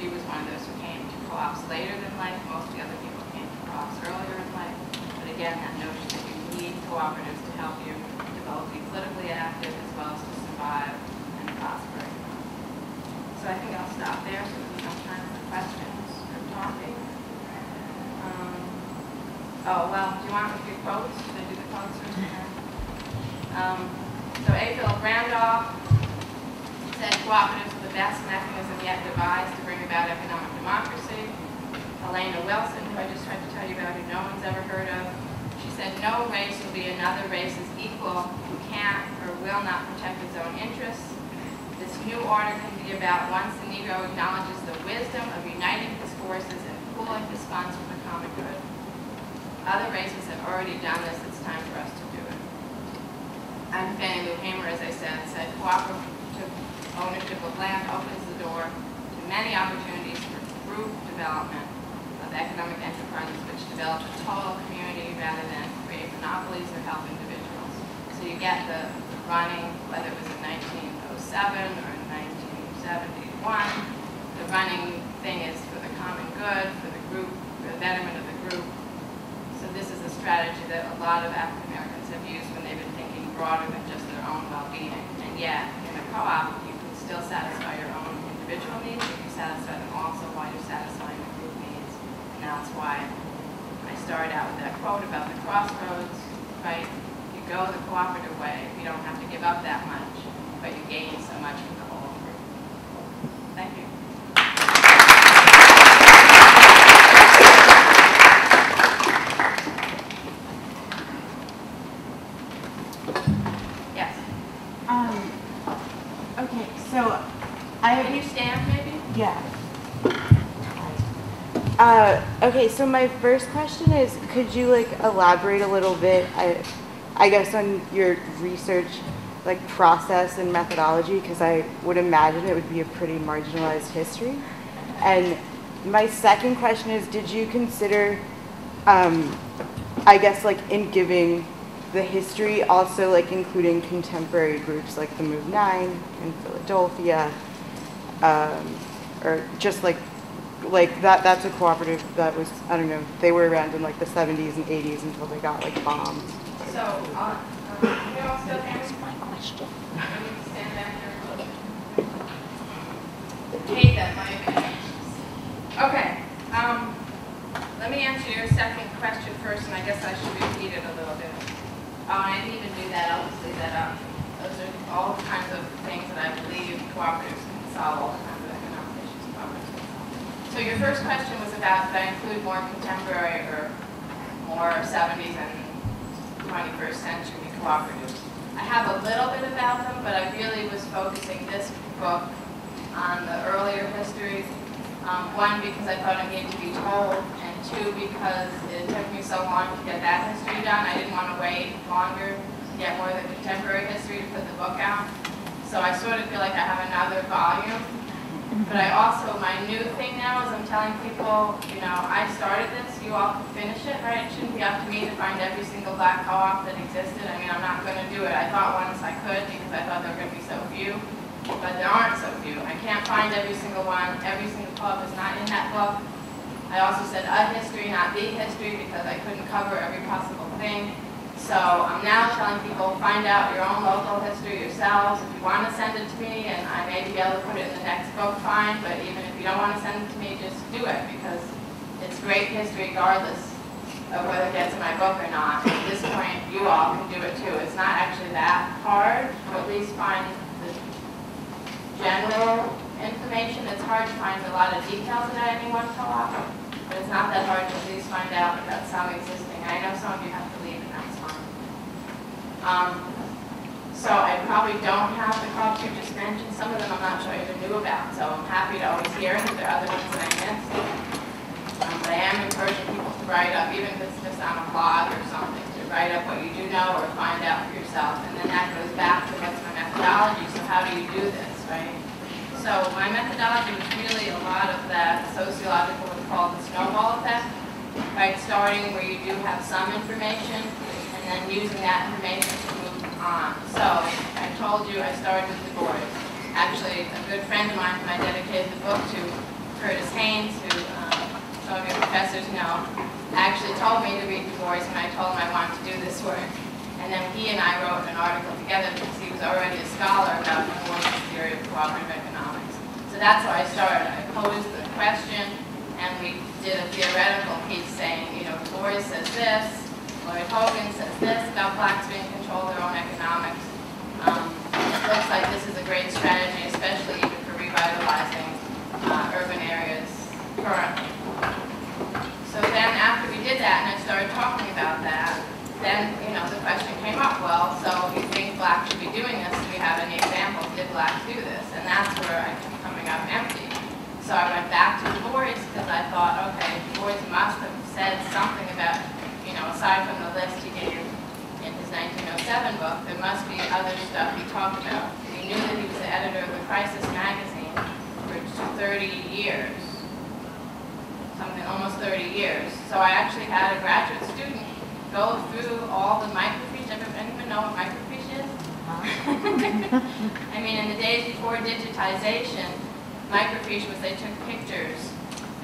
She was one of those who came to co-ops later than life. Most of the other people came to co-ops earlier in life. But again, that notion that you need cooperatives to help you to both be politically active as well as to survive and prosper. So I think I'll stop there so there's no time for questions or talking. Oh, well, do you want me to do quotes? Should I do the quotes or something? So A. Philip Randolph said cooperatives are the best mechanism yet devised to bring about economic democracy. Elena Wilson, who I just tried to tell you about, who no one's ever heard of, she said no race will be another race's equal who can't or will not protect its own interests. This new order can be about once the Negro acknowledges the wisdom of uniting his forces and pooling his funds for the common good. Other races have already done this. It's time for us to do it. And Fannie Lou Hamer, as I said cooperative ownership of land opens the door to many opportunities for group development of economic enterprises which develop a total community rather than create monopolies or help individuals. So you get the running, whether it was in 1907 or in 1971, the running thing is for the common good, for the group, for the betterment of the group. So this is a strategy that a lot of African Americans have used when they've been thinking broader than just their own well-being. And yet, in a co-op, you can still satisfy your own individual needs, but you satisfy them also while you're satisfying the group needs. And that's why I started out with that quote about the Crossroads, right? You go the cooperative way, you don't have to give up that much, but you gain so much from the whole group. Thank you. Yes. Okay, so I have. Can you stand, maybe? Yeah. Okay, so my first question is, could you elaborate a little bit, I guess, on your research process and methodology, because I would imagine it would be a pretty marginalized history. And my second question is, did you consider, I guess, in giving the history, also including contemporary groups like the Move 9 in Philadelphia, or just that's a cooperative that was, I don't know, they were around in the 70s and 80s until they got bombed. So, you all still hear me? My question. I need to stand back here a little bit. Hate that mic. Okay. Let me answer your second question first, and I guess I should repeat it a little bit. Oh, I didn't even do that. I'll just leave that up. all kinds of things that I believe cooperatives can solve, all kinds of economic issues cooperatives can solve. So your first question was about, did I include more contemporary or more 70s and 21st century cooperatives? I have a little bit about them, but I really was focusing this book on the earlier history. One, because I thought it needed to be told, and two, because it took me so long to get that history done. I didn't want to wait longer to get more of the contemporary history to put the book out. So I sort of feel like I have another volume. But I also, my new thing now is I'm telling people, you know, I started this, you all can finish it, right? It shouldn't be up to me to find every single black co-op that existed. I mean, I'm not going to do it. I thought once I could because I thought there were going to be so few. But there aren't so few. I can't find every single one. Every single club is not in that book. I also said a history, not the history, because I couldn't cover every possible thing. So I'm now telling people, find out your own local history yourselves. If you want to send it to me, and I may be able to put it in the next book, fine. But even if you don't want to send it to me, just do it, because it's great history regardless of whether it gets in my book or not. At this point, you all can do it too. It's not actually that hard to at least find the general information. It's hard to find a lot of details about any one co-op, but it's not that hard to at least find out about some existing. I know some of you have to leave, and that's fine. So I probably don't have the co-ops you just mentioned. Some of them I'm not sure I even knew about, so I'm happy to always hear it if there are other ones that I missed. But I am encouraging people to write up, even if it's just on a blog or something, to write up what you do know or find out for yourself. And then that goes back to what's my methodology. So how do you do this, right? So my methodology was really a lot of that sociological, what's called the snowball effect, right? Starting where you do have some information and then using that information to move on. So I told you I started with Du Bois. Actually, a good friend of mine whom I dedicated the book to, Curtis Haynes, who some of your professors know, actually told me to read Du Bois when I told him I wanted to do this work. And then he and I wrote an article together because he was already a scholar about Du Bois' theory of cooperative economics. So that's how I started. I posed the question, and we did a theoretical piece saying, you know, Du Bois says this, Lloyd Hogan says this about blacks being control their own economics. It looks like this is a great strategy, especially even for revitalizing urban areas currently. So then after we did that, and I started talking about that, then, you know, the question came up, well, so if you think blacks should be doing this, do we have any examples? Did blacks do this? And that's where I kept coming up empty. So I went back to Du Bois because I thought, okay, Du Bois must have said something about, you know, aside from the list he gave in his 1907 book, there must be other stuff he talked about. We knew that he was the editor of the Crisis magazine for 30 years, something almost 30 years. So I actually had a graduate student go through all the microfiche. Anyone know what microfiche is? I mean, in the days before digitization, microfiche was they took pictures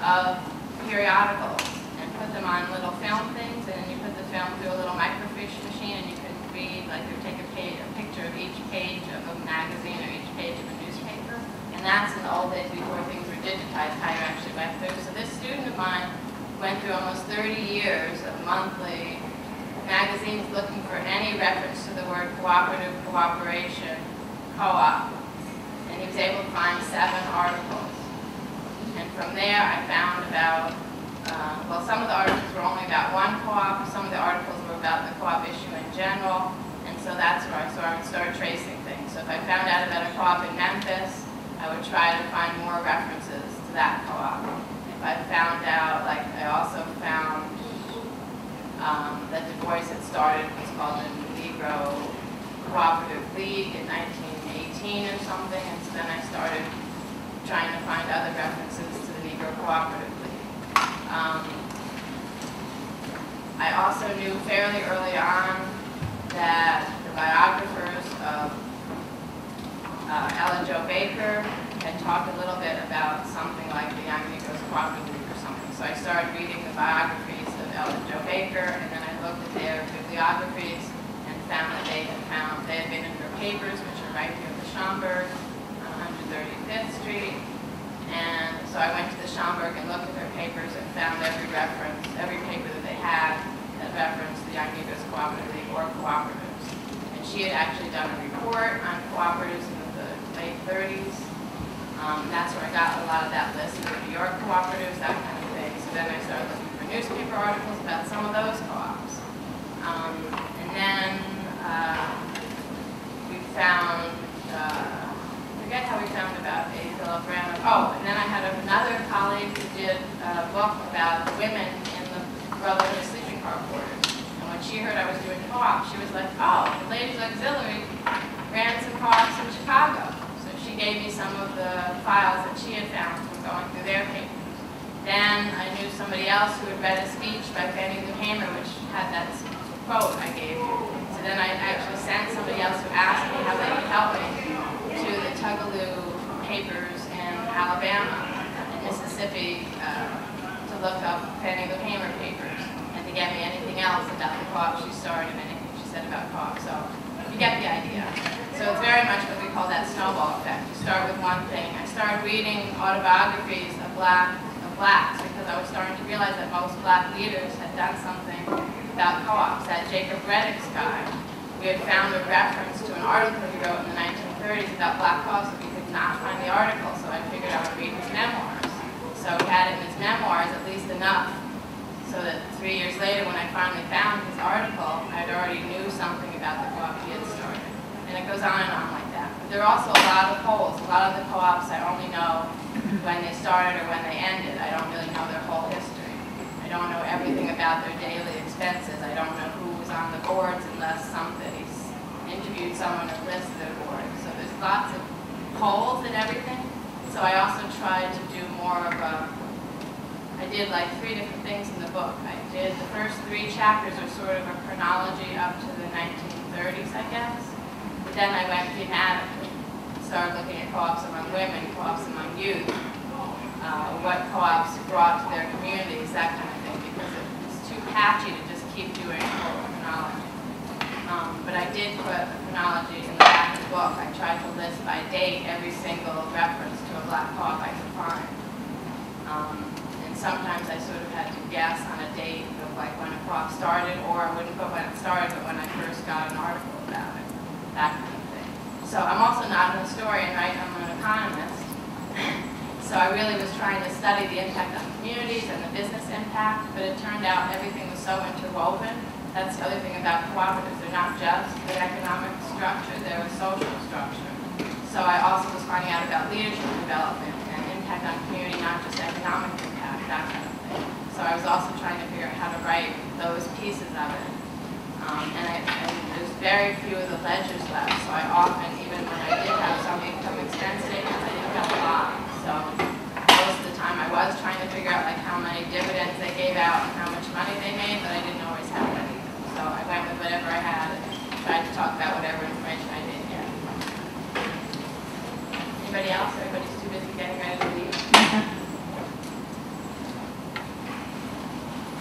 of periodicals and put them on little film things, and then you put the film through a little microfiche machine, and you could read, like, you take a picture of each page of a magazine or each page of a newspaper. And that's in the old days before things were digitized, how you actually went through. So this student of mine went through almost 30 years of monthly magazines looking for any reference to the word cooperative, cooperation, co-op. And he was able to find 7 articles. And from there I found about, well, some of the articles were only about one co-op, some of the articles were about the co-op issue in general, and so that's where I would start tracing things. So if I found out about a co-op in Memphis, I would try to find more references to that co-op. If I found out, like I also found that Du Bois had started what's called the Negro Cooperative League in 1918 or something, and so then I started trying to find other references to the Negro Cooperative League. I also knew fairly early on that the biographers of Ella Jo Baker had talked a little bit about something like the Young Negroes Cooperative League or something. So I started reading the biographies of Ella Jo Baker, and then I looked at their bibliographies and found that they had been in her papers, which are right here in the Schomburg on 135th Street. And so I went to the Schomburg and looked at their papers and found every reference, every paper that they had that referenced the Young Negroes Cooperative League or cooperatives. And she had actually done a report on 1930s. That's where I got a lot of that list of the New York cooperatives, that kind of thing. So then I started looking for newspaper articles about some of those co-ops. And then we found, I forget how we found about a kilogram of, oh, and then I had another colleague who did a book about women in the Brotherhood of Sleeping Car Porters. And when she heard I was doing co-op, she was like, oh, the Ladies Auxiliary ran some co-ops in Chicago. So she gave me some of the files that she had found from going through their papers. Then I knew somebody else who had read a speech by Fannie Lou Hamer, which had that quote I gave you. So then I actually sent somebody else who asked me how they could help me to the Tugaloo papers in Alabama and Mississippi to look up Fannie Lou Hamer papers and to get me anything else about the co-op she started and anything she said about co-op. So you get the idea. So it's very much what we call that snowball effect. You start with one thing. I started reading autobiographies of blacks because I was starting to realize that most black leaders had done something about co-ops. That Jacob Reddick's guy, we had found a reference to an article he wrote in the 1930s about black co-ops, but we could not find the article, so I figured I would read his memoirs. So he had in his memoirs at least enough so that 3 years later when I finally found his article, I already knew something about the co-op he had started. And it goes on and on like that. But there are also a lot of holes. A lot of the co-ops I only know when they started or when they ended. I don't really know their whole history. I don't know everything about their daily expenses. I don't know who was on the boards unless somebody's interviewed someone and listed their board. So there's lots of holes in everything. So I also tried to do more of a, I did like 3 different things in the book. I did, the first 3 chapters are sort of a chronology up to the 1930s, I guess. But then I went thematically, started looking at co-ops among women, co-ops among youth, what co-ops brought to their communities, that kind of thing, because it's too patchy to just keep doing a whole chronology. But I did put a chronology in the back of the book. I tried to list by date every single reference to a black co-op I could find. And sometimes I sort of had to guess on a date of like when a co-op started, or I wouldn't put when it started, but when I first got an article about it, that kind of thing. So I'm also not an historian, right? I'm an economist. So I really was trying to study the impact on communities and the business impact, but it turned out everything was so interwoven. That's the other thing about cooperatives. They're not just the economic structure, they're a social structure. So I also was finding out about leadership development and impact on community, not just economic impact, that kind of thing. So I was also trying to figure out how to write those pieces of it. And there's very few of the ledgers left, so I often, even when I did have some income expense statements, I didn't have a lot. So most of the time I was trying to figure out like how many dividends they gave out and how much money they made, but I didn't always have any. So I went with whatever I had and tried to talk about whatever information I did get. Anybody else? Everybody's too busy getting ready to leave.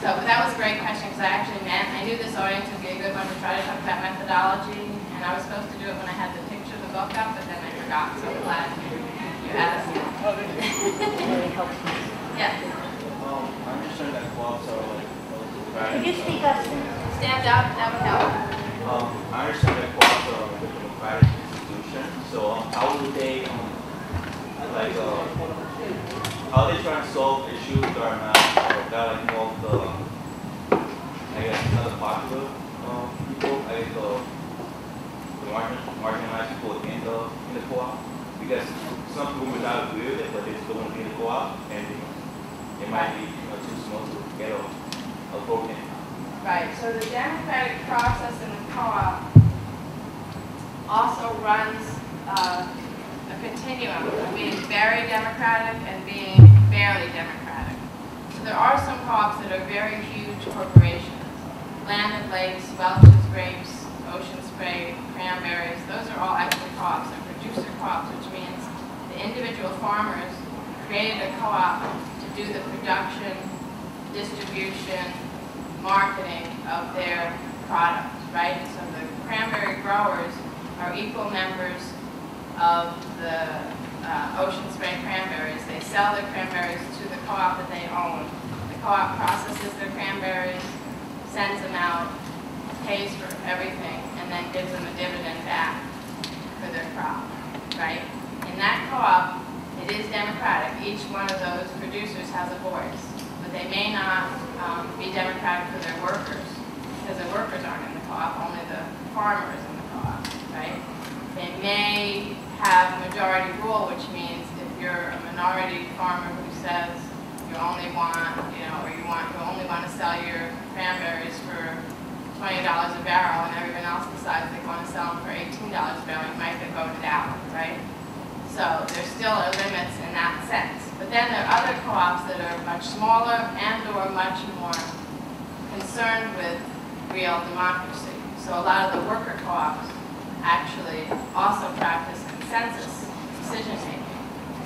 So but that was a great question because I actually I knew this audience would be a good one to try to talk about methodology, and I was supposed to do it when I had the picture of the book up, but then I forgot, so I'm glad you asked. Really helpful. Yes. I understand that co-ops are like Could you speak up, sir? Stand up, that would help. I understand that co-ops are like a democratic institution. So how would they how they try to solve issues that are not that involve the I guess not the popular people, I guess the marginalized people in the co-op, because some people may not agree with it, but they still want to be in the co-op, and it might be too small to get a vote in. Right, so the democratic process in the co-op also runs a continuum of being very democratic and being barely democratic. So there are some co-ops that are very huge corporations. Land and Lakes, Welch's Grapes, Ocean Spray, Cranberries, those are all actually co-ops. They're producer co-ops, which means the individual farmers created a co-op to do the production, distribution, marketing of their product, right? So the cranberry growers are equal members of the Ocean Spray cranberries. They sell their cranberries to the co-op that they own. The co-op processes their cranberries, sends them out, pays for everything, and then gives them a dividend back for their crop, right? In each one of those producers has a voice, but they may not be democratic for their workers, because the workers aren't in the co-op, only the farmer is in the co-op, right? They may have majority rule, which means if you're a minority farmer who says you only want, you only want to sell your cranberries for $20 a barrel, and everyone else decides they want to sell them for $18 a barrel, you might get voted out, right? So there still are limits in that sense. But then there are other co-ops that are much smaller and or much more concerned with real democracy. So a lot of the worker co-ops actually also practice consensus decision-making.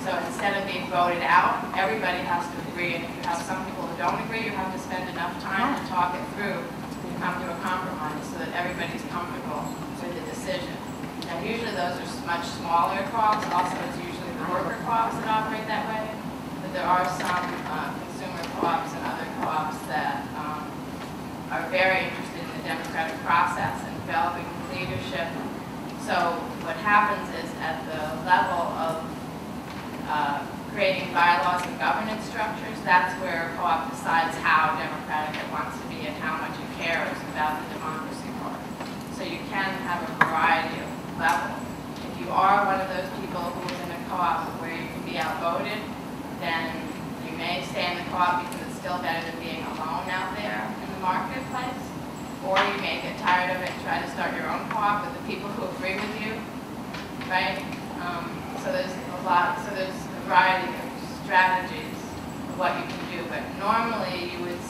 So instead of being voted out, everybody has to agree, and if you have some people who don't agree, you have to spend enough time to talk it through and come to a compromise so that everybody's comfortable with the decision. Now usually those are much smaller co-ops, also it's usually the worker co-ops that operate that way, but there are some consumer co-ops and other co-ops that are very interested in the democratic process and developing leadership. So what happens is at the level of creating bylaws and governance structures, that's where a co-op decides how democratic it wants to be and how much it cares about the democracy part. So you can have a variety of levels. If you are one of those people who is in a co-op where you can be outvoted, then you may stay in the co-op because it's still better than being alone out there in the marketplace. Or you may get tired of it and try to start your own co-op with the people who agree with you, right? So there's a variety of strategies of what you can do, but normally you would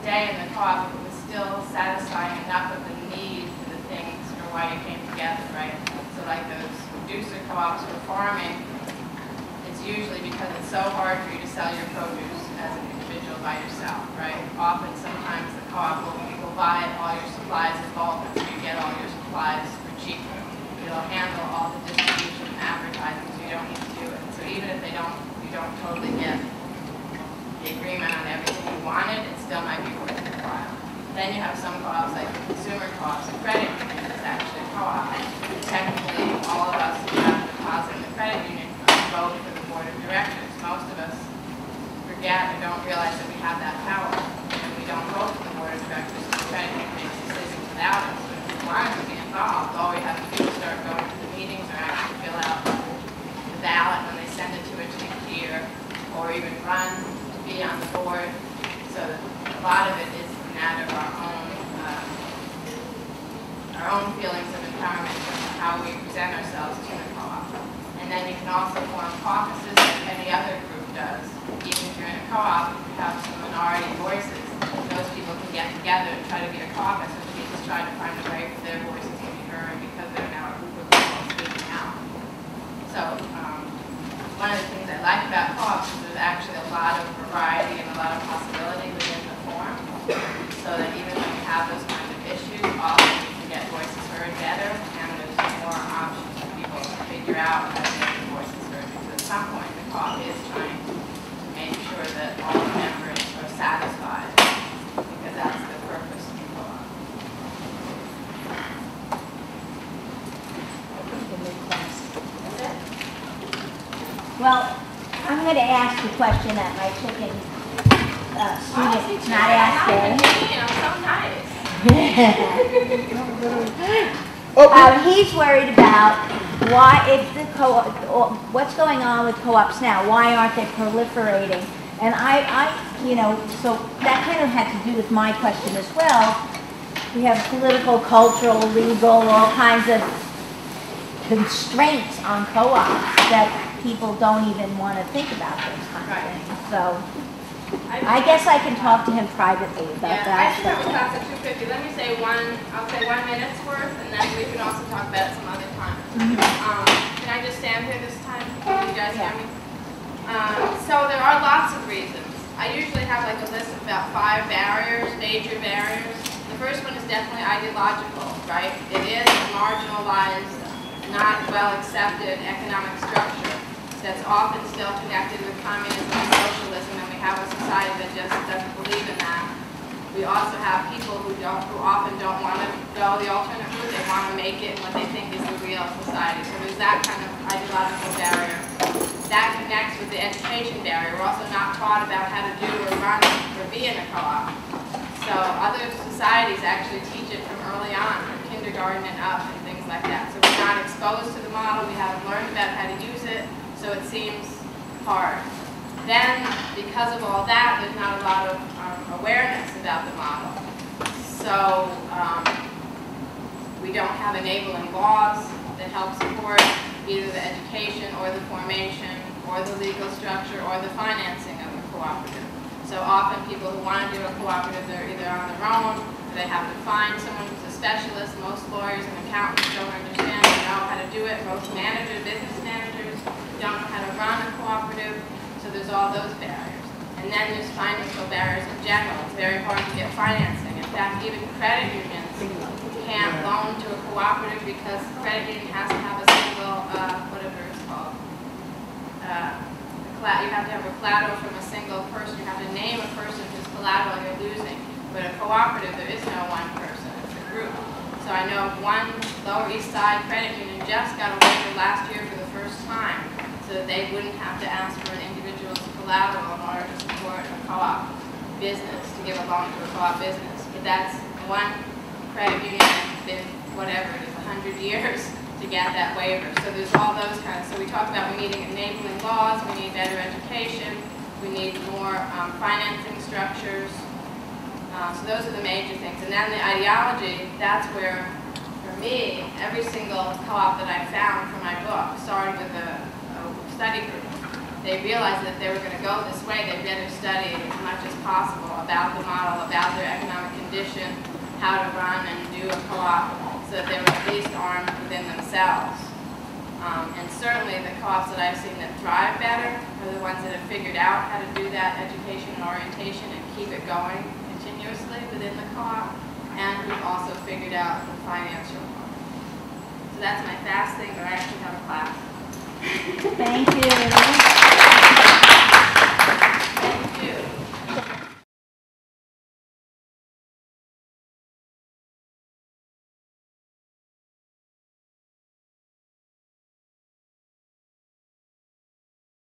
stay in the co-op if it was still satisfying enough of the need for the things for why you came together, right? So like those producer co-ops for farming, it's usually because it's so hard for you to sell your produce as an individual by yourself, right? Often, sometimes the co-op will buy all your supplies in bulk, so you get all your supplies for cheaper. It'll handle all the distribution and advertising, so you don't need to do it. So even if you don't totally get the agreement on everything you wanted, it still might be worth your while. Then you have some co-ops like the consumer co-ops. The credit union is actually a co-op. Technically, all of us who have a deposit in the credit union vote for the board of directors. Most of us forget or don't realize that we have that power, and we don't vote for the board of directors. The credit union makes decisions without us. But if we wanted to be involved, all we have to do is start going to the meetings or actually fill out the ballot when they send it to us here, or even run to be on the board. So a lot of it is a matter of our own feelings of empowerment and how we present ourselves to the co-op. And then you can also form caucuses like any other group does. Even if you're in a co-op, if you have some minority voices, those people can get together and try to be a caucus, which means try to find a way for their voices to be heard because they're now a group of people speaking out. So one of the things I like about co-ops is there's actually a lot of variety and a lot of possibility within the form, so that even when you have those kinds of issues, often you can get voices heard better, and there's more options for people to figure out how to get their voices heard. Because at some point, the co-op is trying to make sure that all the members are satisfied, because that's the purpose of the co-op. Well, I'm going to ask the question that my chicken student not asked he's worried about what's going on with co-ops now. Why aren't they proliferating? And so that kind of had to do with my question as well. We have political, cultural, legal, all kinds of constraints on co-ops that people don't even want to think about those kinds of things. So I guess I can talk to him privately about that. I should have a class at 2:50. Let me say I'll say 1 minute's worth, and then we can also talk about it some other time. Can I just stand here this time? Can you guys hear me? So there are lots of reasons. I usually have like a list of about 5 barriers, major barriers. The first one is definitely ideological, right? It is a marginalized, not well accepted economic structure that's often still connected with communism and socialism, and we have a society that just doesn't believe in that. We also have people who often don't want to go the alternate route. They want to make it what they think is the real society. So there's that kind of ideological barrier. That connects with the the education barrier. We're also not taught about how to do or run or be in a co-op. So other societies actually teach it from early on, from kindergarten and up and things like that. So we're not exposed to the model, we haven't learned about how to use it, so it seems hard. Then, because of all that, there's not a lot of awareness about the model. So we don't have enabling laws that help support either the education or the formation or the legal structure or the financing of a cooperative. So often people who want to do a cooperative, they're either on their own, or they have to find someone who's a specialist. Most lawyers and accountants don't understand or know how to do it. Most managers, business managers, don't know how to run a cooperative. So there's all those barriers. And then there's financial barriers in general. It's very hard to get financing. In fact, even credit unions can't loan to a cooperative because the credit union has to have a single, whatever it's called, you have to have a collateral from a single person. You have to name a person whose collateral you're losing. But a cooperative, there is no one person. It's a group. So I know one Lower East Side credit union just got a waiver last year for the first time so that they wouldn't have to ask for an individual's collateral in order to support a co-op business, to give a loan to a co-op business. But that's one credit union that's been, whatever it is, 100 years to get that waiver. So there's all those kinds. So we talk about we need enabling laws, we need better education, we need more financing structures. So those are the major things. And then the ideology, that's where, for me, every single co-op that I found for my book started with a study group. They realized that they were going to go this way. They better study as much as possible about the model, about their economic condition, how to run and do a co-op, so that they were at least armed within themselves. And certainly the co-ops that I've seen that thrive better are the ones that have figured out how to do that education and orientation and keep it going continuously within the co-op, and we've also figured out the financial part. So that's my fast thing, but I actually have a class. Thank you.